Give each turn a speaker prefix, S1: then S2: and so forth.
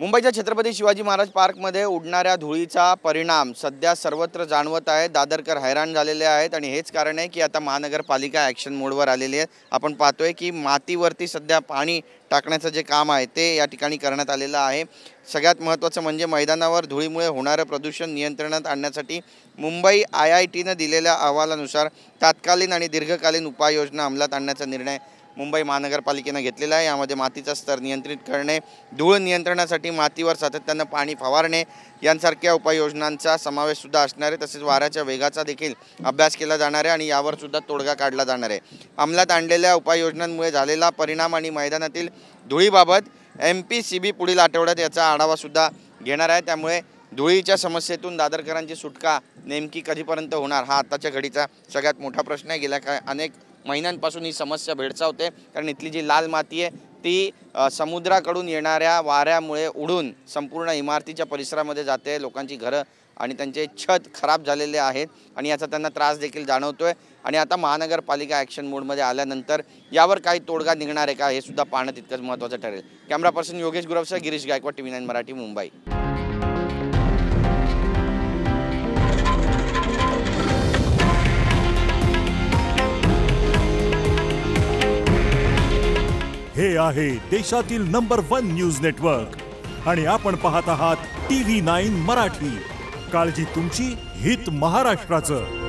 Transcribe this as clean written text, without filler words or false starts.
S1: मुंबईच्या छत्रपती शिवाजी महाराज पार्कमध्ये उडणाऱ्या धुळीचा परिणाम सध्या सर्वत्र जाणवत आहे। दादरकर हैराण झालेले आहेत आणि हेच कारण आहे की आता महानगरपालिका ॲक्शन मोडवर आलेली आहे। आपण पाहतोय की मातीवरती सध्या पाणी टाकण्याचं जे काम आहे ते या ठिकाणी करण्यात आलेलं आहे। सगळ्यात महत्त्वाचं म्हणजे मैदानावर धुळीमुळे होणारे प्रदूषण नियंत्रणात आणण्यासाठी मुंबई IITने दिलेल्या अहवालानुसार तात्कालीन आणि दीर्घकालीन उपाययोजना अंमलात आणण्याचा निर्णय मुंबई महानगरपालिकेने घेतलेला आहे। यामध्ये मातीचा स्तर नियंत्रित करणे, धूळ नियंत्रणासाठी मातीवर सातत्याने पाणी फवारणे यांसारख्या उपाययोजनांचा समावेश सुद्धा असणार आहे। तसेच वाऱ्याच्या वेगाचा देखील अभ्यास केला जाणार आहे आणि यावर सुद्धा तोडगा काढला जाणार आहे। अंमलात आणलेल्या उपाययोजनांमुळे झालेला परिणाम आणि मैदानातील धुळीबाबत MPCB पुढील आठवड्यात याचा आढावा सुद्धा घेणार आहे। त्यामुळे धुळीच्या समस्येतून दादरकरांची सुटका नेमकी कधीपर्यंत होणार हा आताच्या घडीचा सगळ्यात मोठा प्रश्न आहे। गेल्या अनेक महिन्यांपासून ही समस्या भेडसावते, कारण इथली जी लाल माती आहे ती समुद्राकडून येणाऱ्या वाऱ्यामुळे उडून संपूर्ण इमारतीच्या परिसरामध्ये जाते। लोकांची घरं आणि त्यांचे छत खराब झालेले आहेत आणि याचा त्यांना त्रास देखील जाणवतोय। आणि आता महानगरपालिका ॲक्शन मोडमध्ये आल्यानंतर यावर काही तोडगा निघणार आहे का हे सुद्धा पाहणं तितकंच महत्त्वाचं ठरेल। कॅमेरा पर्सन योगेश गुरवसह गिरीश गायकवाड, TV9 मराठी, मुंबई।
S2: हे आहे देशातील नंबर 1 न्यूज नेटवर्क आणि आपण पाहत आहात TV9 मराठी। काळजी तुमची, हित महाराष्ट्राचं।